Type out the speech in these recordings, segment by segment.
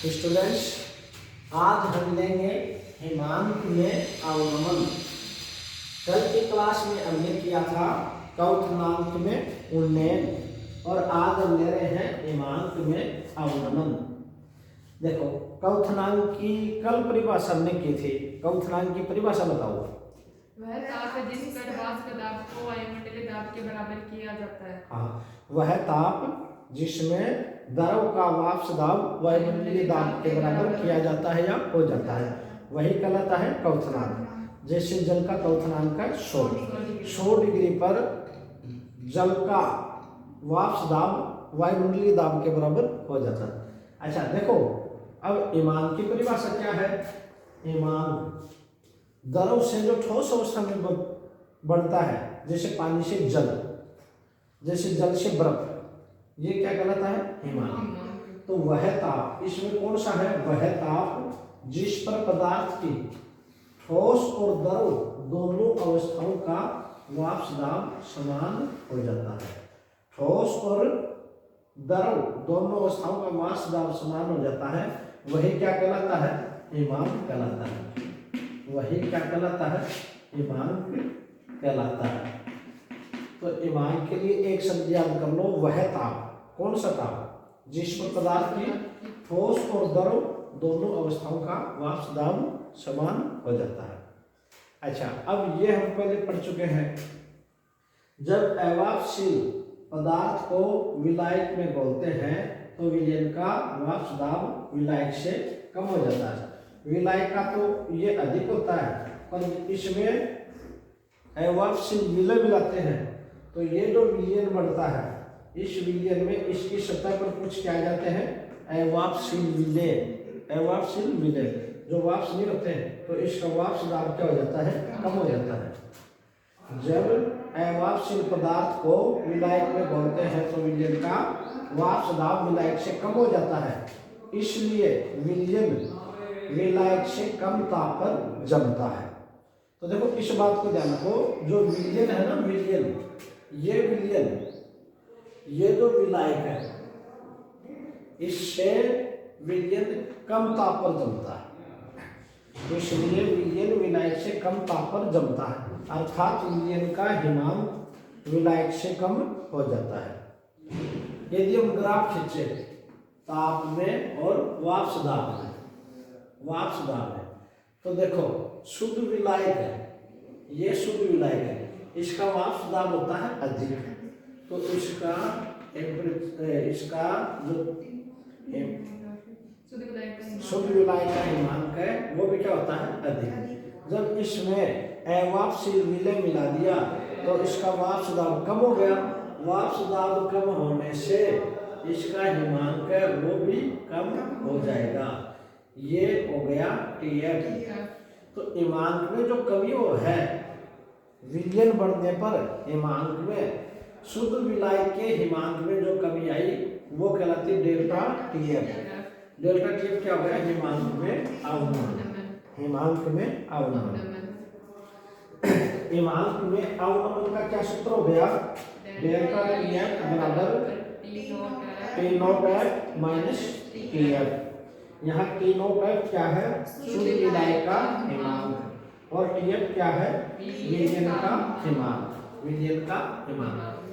Students, आज हम लेंगे हिमांक में अवनमन। कल की क्लास में हमने किया था क्वथनांक में उन्नयन और आज हम ले रहे हैं हिमांक में अवनमन। देखो, क्वथनांक की कल परिभाषा हमने की थी। क्वथनांक की परिभाषा बताओ। वह ताप है जिस पर वाष्प दाब को वायुमंडलीय दाब के बराबर किया जाता है। हाँ, वह ताप जिसमें द्रव का वाष्प दाब वायुमंडलीय दाब के बराबर किया जाता है या हो जाता है, वही कहलाता है क्वथनांक। जैसे जल का क्वथनांक है 100 डिग्री पर जल का वाष्प दाब वायुमंडलीय दाब के बराबर हो जाता है। अच्छा देखो, अब ईमान की परिभाषा क्या है। ईमान द्रव से जो ठोस अवस्था में बढ़ता है, जैसे पानी से जल, जैसे जल से बर्फ, ये क्या कहलाता है, हिमांक। तो वह ताप, इसमें कौन सा है, वह ताप जिस पर पदार्थ की ठोस और द्रव दोनों अवस्थाओं का वाष्प दाब समान हो जाता है। ठोस और द्रव दोनों अवस्थाओं का वाष्प दाब समान हो जाता है, वही क्या कहलाता है, हिमांक कहलाता है। वही क्या कहलाता है, हिमांक कहलाता है। तो हिमांक के लिए एक शब्द याद कर लो, वह ताप। कौन सा ताप, जिस पर पदार्थ की ठोस और द्रव दोनों अवस्थाओं का वाष्प दाब समान हो जाता है। अच्छा, अब ये हम पहले पढ़ चुके हैं। जब अवाष्पशील पदार्थ को विलायक में घोलते हैं तो विलयन का वाष्प दाब विलायक से कम हो जाता है। विलायक का तो ये अधिक होता है, पर इसमें अवाष्पशील विलय मिलाते हैं तो ये जो विलयन बढ़ता है, इस विलयन में इसकी सतह पर कुछ क्या जाते हैं, अवाष्पशील विलय। अवाष्पशील विलय जो वाष्प नहीं होते हैं, तो इसका वाष्प दाब क्या हो जाता है, कम हो जाता है। जब अवाष्पशील पदार्थ को विलायक में घोलते हैं तो विलयन का वाष्प दाब विलायक से कम हो जाता है, इसलिए विलयन विलायक से कम ताप पर जमता है। तो देखो, इस बात को ध्यान रखो, जो विलयन है ना, विलयन, ये विलयन, ये जो विलायक है, इससे विलयन कम ताप पर जमता है, इसलिए विलयन विलायक से कम ताप पर जमता है, अर्थात विलयन का हिमांक विलायक से कम हो जाता है। यदि हम ग्राफ खींचे ताप में और वाष्प दाब में, वाष्प दाब है, तो देखो शुद्ध विलायक है, ये शुद्ध विलायक है, इसका वाष्प दाब होता है अधिक, तो इसका जो शुद्ध विलायक का हिमांक है वो भी क्या होता है, अधिक। जब इसमें अवाष्पशील विलय मिला दिया तो इसका वाष्प दाब कम हो गया, वाष्प दाब कम होने से इसका हिमांक है वो भी कम हो जाएगा। ये हो गया TF। तो हिमांक में जो कमी वो है, विलयन बढ़ने पर हिमांक में, शुद्ध विलायक के हिमांक में जो कमी आई वो कहलाती है डेल्टा TF। डेल्टा TF क्या हो गया, हिमांक में अवनमन। हिमांक में अवनमन। हिमांक में अवनमन का क्या सूत्र हो गया, डेल्टा TF बराबर T0F माइनस TF। यहाँ T0F क्या है, शुद्ध विलायक का हिमांक, और TF क्या है, विलयन का हिमांक, विलयन का हिमांक।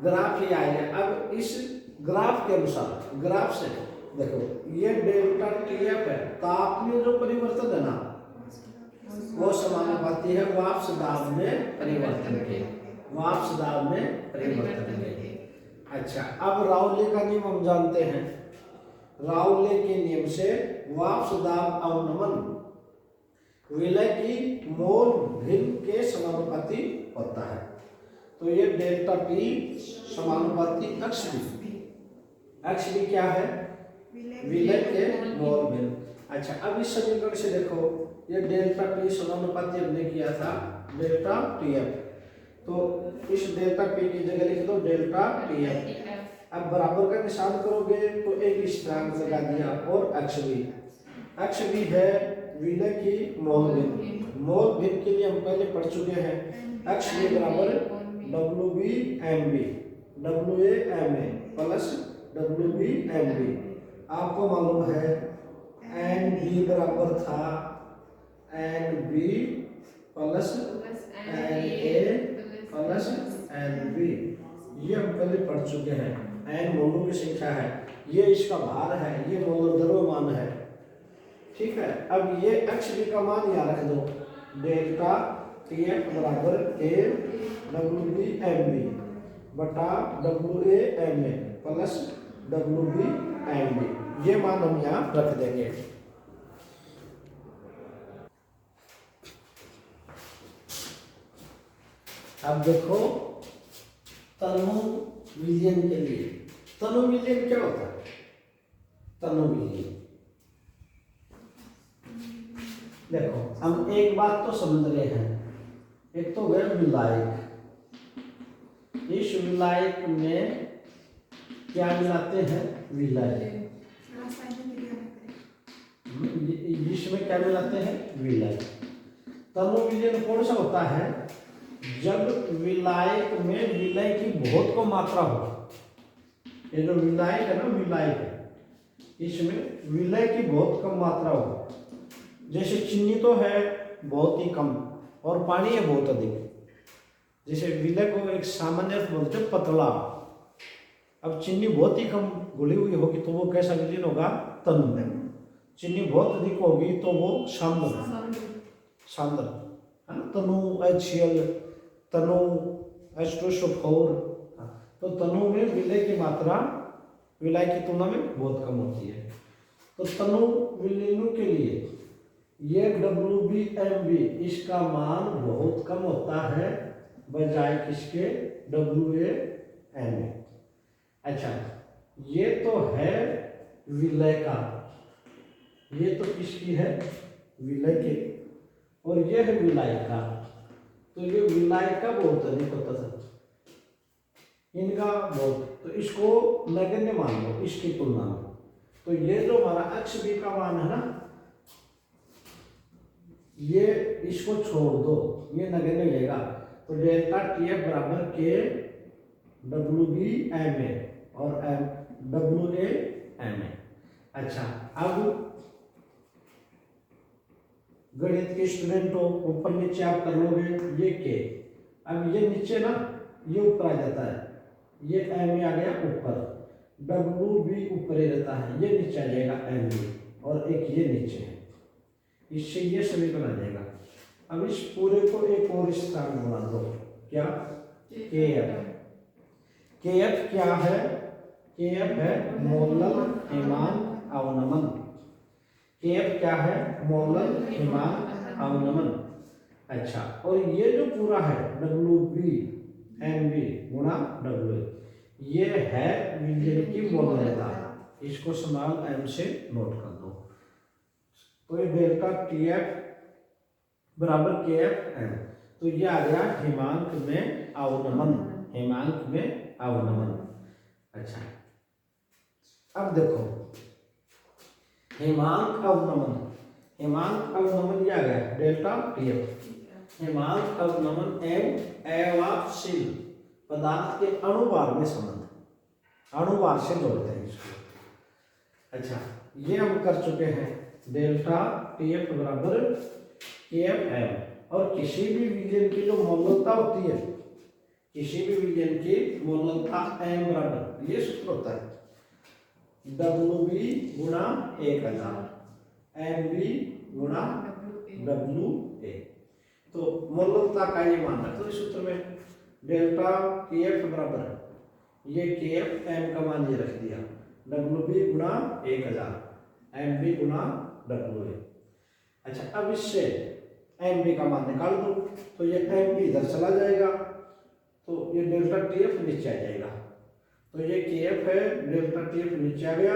ग्राफ ये आएगा। अब इस ग्राफ के अनुसार, ग्राफ से देखो, ये डेल्टा TF है, ताप में जो परिवर्तन है ना, वो समानुपाती है वाष्प दाब में परिवर्तन के, वाष्प दाब में परिवर्तन के। अच्छा, अब राउले का नियम हम जानते हैं। राउले के नियम से वाष्प दाब अवनमन विलय की मोल भिन्न के समानुपाती होता है। तो ये डेल्टा T समानुपाती अक्ष भी क्या है, विलय के मोल भिन्न। अच्छा, अब इस समीकरण से देखो, ये डेल्टा T समानुपाती हमने किया था डेल्टा TF, तो इस डेल्टा P की जगह लिख दो डेल्टा TF। अब बराबर का निशान करोगे तो एक स्थिरांक लगा दिया, और अक्ष भी है विलय की मोल भिन्न। मोल भिन्न के लिए हम पहले पढ़ चुके हैं, अक्ष भी बराबर WB/MB, WA/MA प्लस WB/MB। आपको मालूम है एन बी बराबर था N B plus N A plus N B. ये हम पहले पढ़ चुके हैं। एन मोलों की संख्या है, ये इसका भार है, ये मोलर द्रव्यमान है। ठीक है, अब ये एक्स बी का मान यहाँ रख दो, डेल्टा टी एफ बराबर के डब्ल्यू बी एम बी बटा W A M A plus W B M B. ये मान हम यहाँ रख देंगे। अब देखो तनु विलयन के लिए, तनु विलयन क्या होता है? तनु विलयन देखो हम एक बात तो समझ रहे हैं, एक तो गए विलायक, इस विलायक में क्या मिलाते हैं? विलय। इसमें क्या मिलाते हैं? विलय। तनु विलयन कौन सा होता है? जब विलायक में विलय की बहुत कम मात्रा हो। ये जो विलायक है ना, विलायक है, इसमें विलय की बहुत कम मात्रा हो। जैसे चीनी तो है बहुत ही कम और पानी है बहुत अधिक। जैसे विलय को एक सामान्य अर्थ बोलते हैं पतला। अब चीनी बहुत ही कम घुली हुई होगी तो वो कैसा विलयन होगा? तनु में। चीनी बहुत अधिक होगी तो वो सांद्र सांद्र है ना, तनु HCl, तनु H2SO4। तो तनु में विलय की मात्रा विलय की तुलना में बहुत कम होती है। तो तनु विलयनों के लिए ये WBMB इसका मान बहुत कम होता है बजाय किसके? WAMA। अच्छा, ये तो है विलय का, ये तो किसकी है? विलय की। और ये है विलाय का। तो ये विलाय का बहुत अधिक होता था, इनका बहुत, तो इसको नगण्य मान लो इसकी तुलना में। तो ये जो हमारा एक्स बी का मान है ना, ये इसको छोड़ दो, ये नगण्य लेगा। तो डेल्टा टी एफ बराबर के डब्ल्यू बी एम ए और डब्ल्यू ए एम ए। अच्छा, अब गणित के स्टूडेंट हो, ऊपर नीचे आप कर लोगे ये के। अब ये नीचे ना, ये ऊपर आ जाता है, ये एम ए आ गया ऊपर, डब्ल्यू बी ऊपर ही रहता है, ये नीचे आ जाएगा एम बी, और एक ये नीचे है। इससे ये समीकरण आ जाएगा। अब इस पूरे को एक और स्थान बना दो, क्या? के एफ। के एफ क्या है? के एफ है मोलर हिमांक अवनमन। के एफ क्या है? मोलर हिमांक अवनमन। अच्छा, और ये जो पूरा है डब्ल्यू बी एम बी गुणा डब्ल्यू, ये है विलयन की मोलरता। इसको समान एम से नोट कर दो। तो ये डेल्टा टी एफ बराबर के एफ एम। तो ये आ गया हिमांक में अवनमन, हिमांक में अवनमन। अच्छा, अब देखो हिमांक अवनमन, हिमांक अवनमन ये आ गया डेल्टा टी एफ। हिमांक अवनमन एवं अवापशील पदार्थ के अणुभार में संबंध, अणुभार से जोड़ते हैं इसको। अच्छा, ये हम कर चुके हैं। डेल्टा टी एफ बराबर के एफ एम। और किसी भी विलयन की जो मोलरता होती है, किसी भी विलयन की मोलरता एम बराबर, ये सूत्र होता है डब्ल्यू बी गुणा 1000 एम बी गुणा डब्ल्यू ए। तो मोलरता का ये मान रखो इस सूत्र में। डेल्टा के एफ बराबर ये के एफ एम का मान ये रख दिया, डब्ल्यू बी गुणा 1000 एम बी गुणा डब्ल्यू ए। अच्छा, अब इससे एम बी का मान निकाल दो, तो ये एम बी इधर चला जाएगा, तो ये डेल्टा टी एफ नीचे आ जाएगा। तो ये के एफ है, डेल्टा टी एफ नीचे आ गया,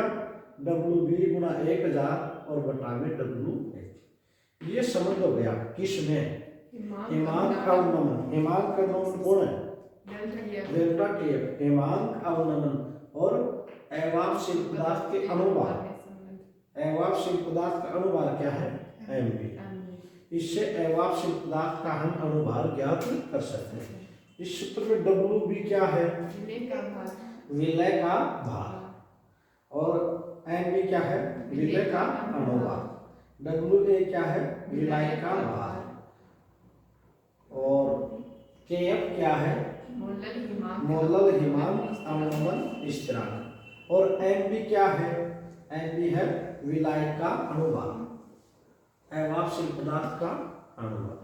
डब्ल्यू बी गुणा 1000 और बटा में डब्ल्यू ए। ये समझ हो गया किस में? हिमांक अवनमन। हिमांक अवनमन कौन है? Delta T F. हिमांक अवनमन और अवापशील पदार्थ के अणुभार, अवापशील पदार्थ का अणुभार क्या है? M B. इससे अवापशील पदार्थ का हम अणुभार ज्ञात कर सकते हैं। इस सूत्र में डब्ल्यू बी क्या है? विलय का भार। और एन बी क्या है, विलय का अनुवाद। डब्ल्यू ए क्या है, विलाय का भार। और के एफ क्या है, मोलल हिमांक अवनमन स्थिरांक। और एम बी क्या है, एम बी है विलाय का अनुवाद, अवापशील पदार्थ का अनुवाद।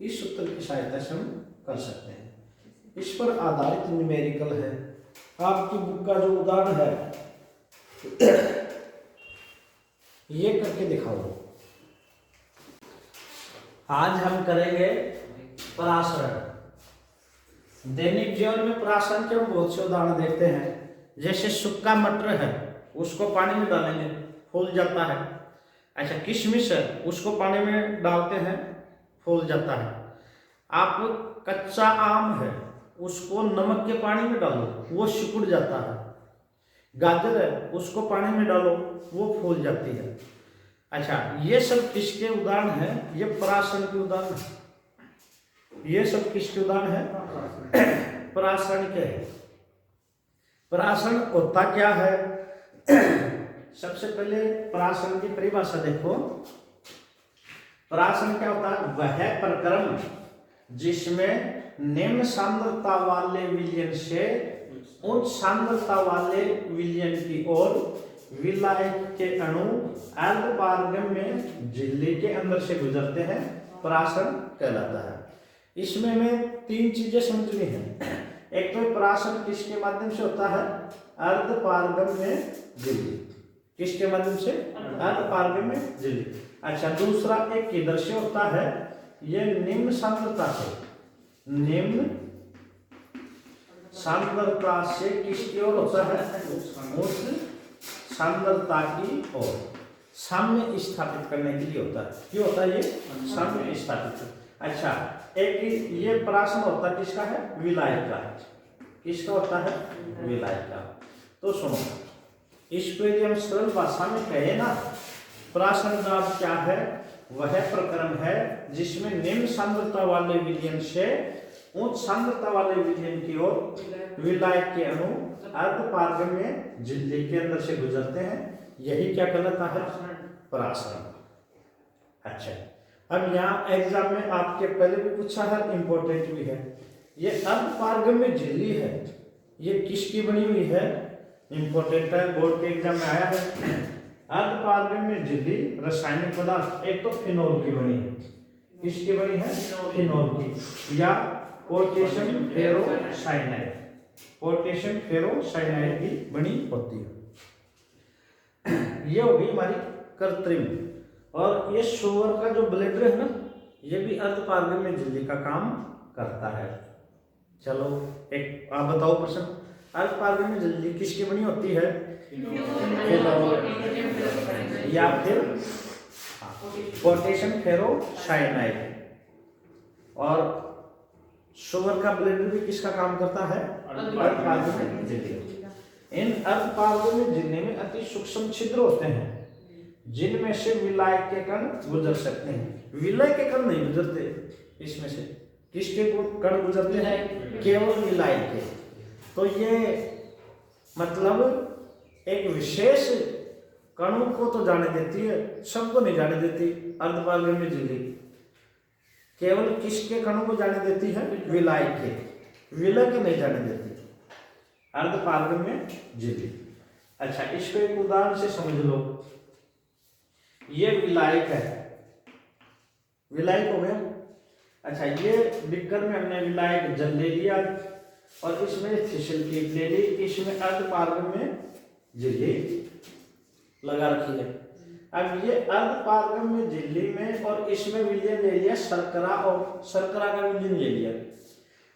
इस सूत्र की सहायता से हम कर सकते हैं। इस पर आधारित न्यूमेरिकल है। आपकी बुक का जो उदाहरण है ये करके दिखाओ। आज हम करेंगे परासरण। दैनिक जीवन में परासरण के हम बहुत से उदाहरण देखते हैं। जैसे सूखा मटर है, उसको पानी में डालेंगे, फूल जाता है। अच्छा, किशमिश है, उसको पानी में डालते हैं, फूल जाता है। आप कच्चा आम है, उसको नमक के पानी में डालो, वो सिकुड़ जाता है। गाजर है, उसको पानी में डालो, वो फूल जाती है। अच्छा, ये सब किसके उदाहरण हैं? ये परासरण के उदाहरण है। ये सब किसके उदाहरण है? परासरण के है। परासरण होता क्या है? सबसे पहले परासरण की परिभाषा देखो। परासरण क्या होता है? वह प्रक्रम जिसमें निम्न सांद्रता वाले विलयन से उच्च सांद्रता वाले विलयन की ओर विलाय के अणु अर्धपारगम्य झिल्ली के अंदर से गुजरते हैं, परासरण कहलाता है। इसमें हमें तीन चीजें समझनी है। एक तो परासरण किसके माध्यम से होता है? अर्धपारगम्य झिल्ली। किसके माध्यम से? अर्धपारगम्य झिल्ली। अच्छा, दूसरा एक किधर से होता है? ये निम्न सांद्रता से। निम्न सांद्रता से किसकी ओर होता है? उस सांद्रता की ओर साम्य स्थापित करने के लिए होता है। क्यों होता है ये? साम्य स्थापित। अच्छा, एक ये परासरण होता है किसका है? विलाय का। किसका होता है? विलाय का। तो सुनो, इस पे यदि हम सरल भाषा में कहें ना, परासरण दाब क्या है? वह प्रक्रम है जिसमें निम्न सांद्रता वाले विलयन से उच्च सांद्रता वाले विलयन की ओर विलाय के अणु अर्धपारगम्य झिल्ली के अंदर से गुजरते हैं। यही क्या कहलाता है? परासरण। अच्छा, अब यहाँ एग्जाम में आपके पहले भी पूछा है, इंपॉर्टेंट भी है। ये अर्धपारगम्य झिल्ली है, ये किसकी बनी हुई है? इंपॉर्टेंट है, बोर्ड के एग्जाम में आया है। अर्धपारगम्य झिल्ली रासायनिक पदार्थ, एक तो फिनोल की बनी है। किसकी बनी है? फिनोल की, या पोटेशियम फेरोसाइनाइड। पोटेशियम फेरोसाइनाइड की बनी होती है। ये होगी हमारी कृत्रिम। और ये शोवर का जो ब्लेडर है ना, ये भी अर्धपारगम्य झिल्ली का काम करता है। चलो, एक आप बताओ प्रश्न। अर्धपारगम्य झिल्ली किसकी बनी होती है? या फिर पोटेशियम फेरोसाइनाइड। और शोवर का ब्लेडर भी किसका काम करता है? अर्धपारगम्य झिल्ली। इन अर्धपारगम्य झिल्ली में अति सूक्ष्म छिद्र होते हैं जिनमें से विलाय के कण गुजर सकते हैं। विलय के कण नहीं गुजरते इसमें से। किसके कण गुजरते हैं? केवल विलाय के। तो ये मतलब एक विशेष कणों को तो जाने देती है, सबको नहीं जाने देती। अर्धपारगम्य झिल्ली केवल किसके कणों को जाने देती है? विलाय के। विलय के नहीं जाने देती अर्धपारगम्य झिल्ली। अच्छा, इसको एक उदाहरण से समझ लो। ये विलायक है, विलायक हो गया। अच्छा, ये बिक्कर में हमने विलायक जल ले लिया और इसमें थिसल टीप ले ली, इसमें अर्धपारगम्य झिल्ली लगा रखी है। अब ये अर्धपारगम्य झिल्ली में और इसमें विलयन ले लिया शर्करा, और शर्करा का विलयन ले लिया।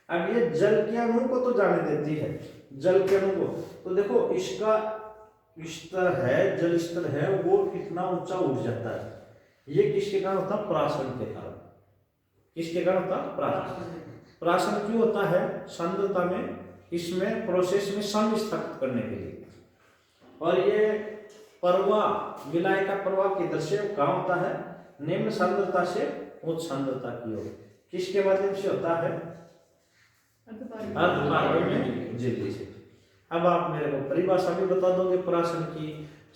अब ये जल के अणु को तो जाने देती है, जल के अणु को। तो देखो, इसका स्तर है, जल स्तर है, वो कितना ऊंचा उठ जाता है। ये किसके कारण होता है? परासरण के कारण। किसके कारण होता है? परासरण। परासरण क्यों होता है? सांद्रता में, इसमें प्रोसेस में साम्य स्थापित करने के लिए। और ये प्रवाह, विलाय का प्रवाह किधर से कहाँ होता है? निम्न सांद्रता से उच्च सांद्रता की ओर। किसके माध्यम से होता है? अर्धपारगम्य झिल्ली से। अब आप मेरे को परिभाषा भी बता दोगे परासरण की,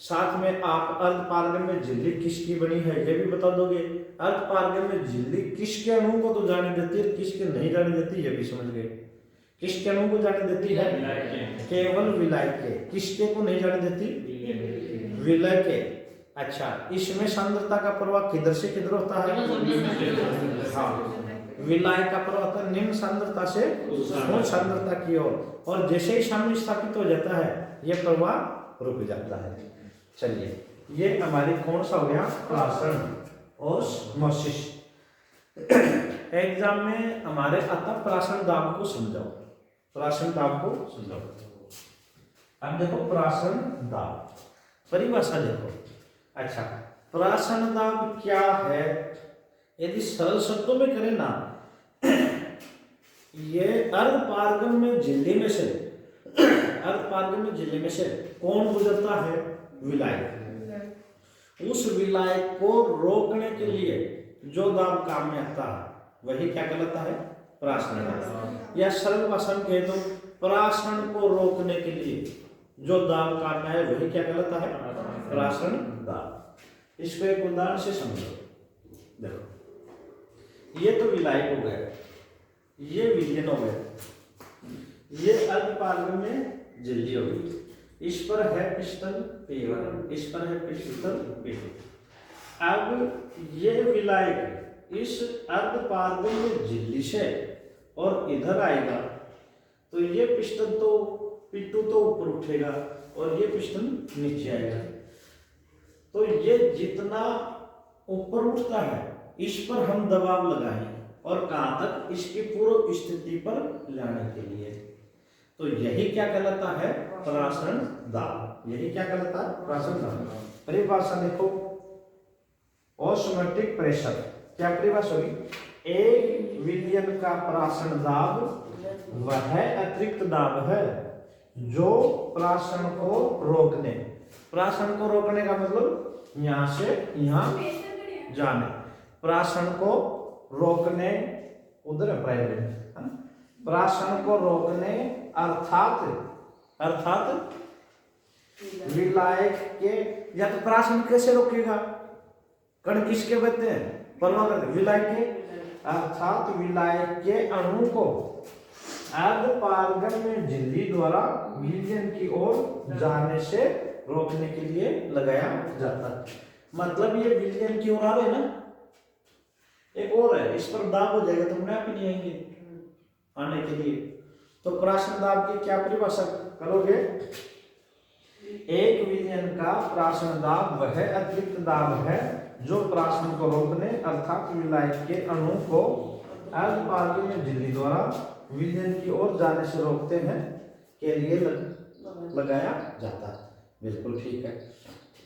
साथ में आप अर्धपारगम में झिल्ली किसकी बनी है ये भी बता दोगे। अर्धपारगम में झिल्ली किसके अणु को तो जाने देती है, किसके नहीं जाने देती ये भी समझ गए। किसके अणु को जाने देती है, केवल विलय के। किसके को नहीं जाने देती, विलय के। अच्छा, इसमें सांद्रता का प्रवाह किधर से किधर होता है, हाँ, विलय का प्रवाह होता है निम्न सांद्रता से उच्च सांद्रता की ओर, और जैसे ही साम्य स्थापित हो जाता है यह प्रवाह रुक जाता है। चलिए, ये हमारी कौन सा हो गया, प्राशन ऑस्मोसिस। एग्जाम में हमारे आता प्राशन दाब को समझाओ, प्राशन दाब को समझाओ। अब देखो प्राशन दाब परिभाषा देखो। अच्छा, प्राशन दाब क्या है, यदि सरल शब्दों में करें ना, ये अर्धपारगम में झिल्ली में से, अर्धपारगम में झिल्ली में से कौन गुजरता है, विलायक। उस विलायक को रोकने के लिए जो दाब काम में आता है वही क्या कहलाता है, प्राशन दाब। या सरल भाषा में कहे तो प्राशन को रोकने के लिए जो दाब काम में है वही क्या कहलाता है, प्राशन दाब। इसको एक उदाहरण से समझो। देखो, ये तो विलायक हो गया, ये विलयन हो गया, ये अर्धपारगम में झिल्ली हो गई, इस पर है पिस्टन P1, इस पर है पिस्टन P2। अब ये विलायक इस अर्धपारगम में झिल्ली से और इधर आएगा तो ये पिस्टन तो P2 तो ऊपर उठेगा और ये पिस्टन नीचे आएगा। तो ये जितना ऊपर उठता है इस पर हम दबाव लगाएं और कहां तक, इसकी पूर्व स्थिति पर लाने के लिए। तो यही क्या कहलाता है, प्राशन दाब। यही क्या कहलाता है, प्राशन दाब। परिभाषा देखो, ऑस्मोटिक प्रेशर, क्या परिभाषा होगी, एक विलयन का प्राशन दाब वह अतिरिक्त दाब है जो प्राशन को रोकने, प्राशन को रोकने का मतलब यहां से यहां जाने, प्राशन को रोकने, उधर है प्राइवेट, प्राशन को रोकने अर्थात विलायक के, या तो प्राशन कैसे रोकेगा, कण किसके बनते हैं, परमाणु विलायक के, अर्थात विलायक के अणु को अर्धपारगम में झिल्ली द्वारा विलयन की ओर जाने से रोकने के लिए लगाया जाता है। मतलब ये विलयन की ओर आ रहे हैं ना, एक और है, इस पर दाब हो जाएगा तो अपने आप ही नहीं आएंगे आने के लिए। तो प्राशन दाब की क्या परिभाषा करोगे, एक विलयन का प्राशन दाब वह अतिरिक्त दाब है जो प्राशन को रोकने अर्थात विलायक के अणु को अर्धपारगम में झिल्ली द्वारा विलयन की ओर जाने से रोकते हैं के लिए लगाया जाता है। बिल्कुल ठीक है।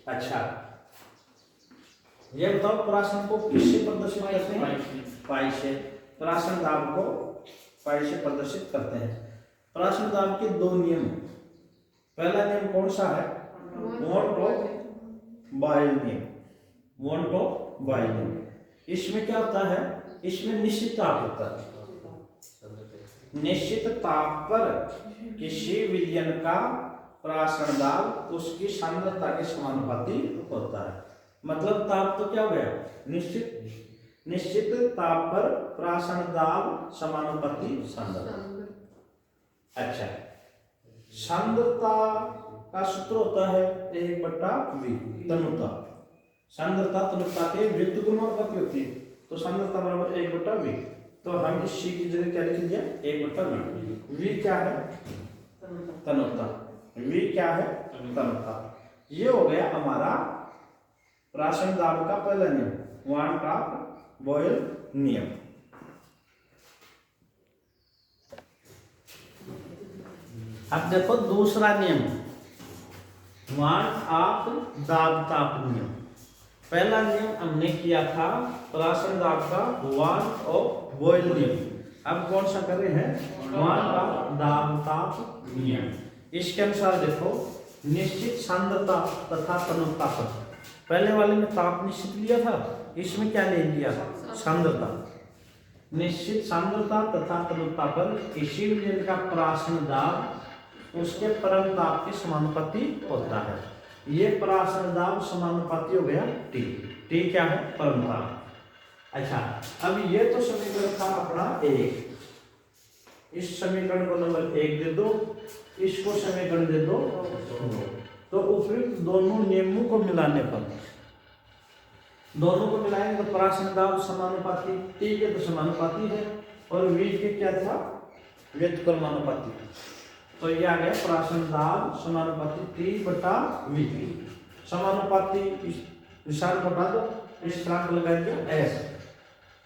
अच्छा, ये बताओ प्राशन को किससे प्रदर्शित करते हैं, पाई से। प्राशन दाब को पाई से प्रदर्शित करते हैं। प्राशन दाब के दो नियम, पहला नियम कौन सा है, वॉन टॉप बॉयल नियम, वॉन टॉप बॉयल नियम। इसमें क्या होता है, इसमें निश्चित ताप होता है, निश्चित ताप पर किसी विलयन का प्राशन दाब उसकी सांद्रता के समानुपाती होता है। मतलब ताप तो क्या हो गया, निश्चित ताप पर प्राशन दाब समानुपाती सांद्रता। अच्छा, सांद्रता का सूत्र होता है 1/V, तनुता। सांद्रता तनुता के विद्युत गुणोत्पत्ति होती है, तो सांद्रता बराबर 1/V। तो हम इस C की जगह क्या लिख दिया, 1/V। V क्या है, तनुता। V क्या है, तनुता। ये हो गया हमारा प्राशन दाब का पहला नियम, वॉन टॉप बॉयल नियम। अब देखो दूसरा नियम, वॉन ऑफ दाब ताप नियम। पहला नियम हमने किया था प्राशन दाब का वॉन ऑफ बॉयल नियम। अब कौन सा कर रहे हैं, वॉन ऑफ दाब ताप नियम। इसके अनुसार देखो, निश्चित सांद्रता तथा तनुता पर, पहले वाले में ताप निश्चित लिया था, इसमें क्या ले लिया, सांद्रता। निश्चित सांद्रता तथा तनुता पर किसी विलयन का प्राशन दाब उसके परम ताप के समानुपाती होता है। ये पराशर दाब समानुपाती हो गया टी। टी क्या है? परमता। अच्छा, अब ये तो समीकरण था अपना एक, इस समीकरण को नंबर 1 दे दो, इसको समीकरण दे दो 2। तो उपयुक्त दोनों नियमों को मिलाने पर, दोनों को मिलाएंगे तो पराशर दाब समानुपाती, टी के तो समानुपाती है और वी के क्या था? व्युत्क्रमानुपाती। तो ये आ गया पराशर दाब समानुपाती टी बटा वी। समानुपाती निशान को हटा दो, इस स्थिरांक लगाएंगे एस,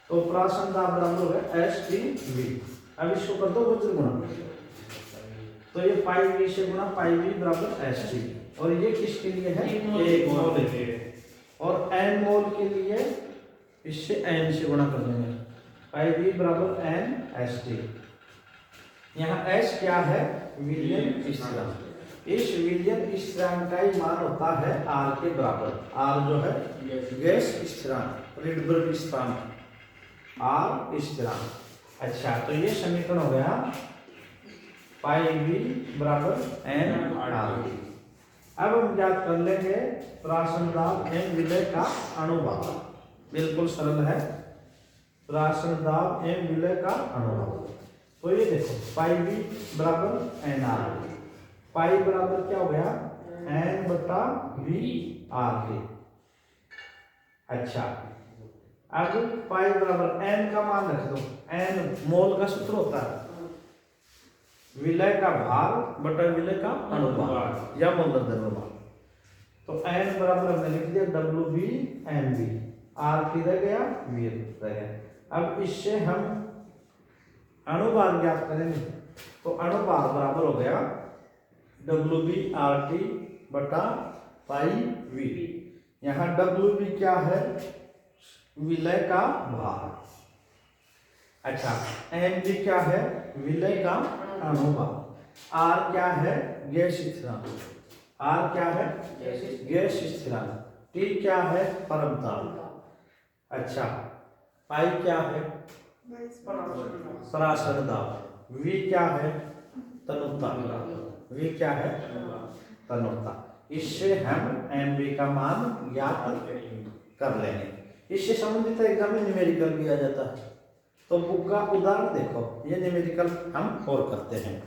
तो पराशर दाब बराबर हो गया एस टी वी। अब इसको कर दो वज्र गुणा, तो ये पाई वी से गुणा पाई वी बराबर एस टी। और ये किसके लिए है? 1 मोल के लिए। और एन मोल के लिए इससे एन से गुणा कर देंगे, पाई वी बराबर एन एस टी। यहाँ एस क्या है? विलियन स्थिरांक। इस विलियन स्थिरांक का ही मान होता है आर के बराबर। आर जो है गैस स्थिरांक, रिडबर्ग स्थिरांक, आर स्थिरांक। अच्छा, तो ये समीकरण हो गया पाई वी बराबर एन आर। अब हम याद कर लेंगे पराशर दाब एम विलय का अनुपात। बिल्कुल सरल है, पराशर दाब एम विलय का अनुपात। तो ये देखो पाई वी बराबर एन आर, पाई बराबर क्या हो गया? एन बटा वी आर के। अच्छा, अब पाई बराबर एन का मान रख दो, एन मोल का सूत्र होता है विलय का भार बटा विलय का अनुपात या मोलर द्रव्यमान। तो एन बराबर हमने लिख दिया W B N B, R की रह गया, वी रह गया। अब इससे हम अनुपात ज्ञात करेंगे, तो अनुपात बराबर हो गया डब्ल्यू बी आर टी बटा पाई वी। यहाँ डब्ल्यू बी क्या है? विलय का भार। अच्छा, एन बी क्या है? विलय का अनुपात। आर क्या है? गैस स्थिरांक। आर क्या है? गैस स्थिरांक। टी क्या है? परमता। अच्छा, पाई क्या है? पराशर दाब। वी क्या है? तनुता। वी क्या है? तनुता। इससे हम एम बी का मान ज्ञात कर लेंगे। इससे संबंधित एग्जाम में न्यूमेरिकल भी आ जाता है। तो बुक का उदाहरण देखो, ये न्यूमेरिकल हम और करते हैं।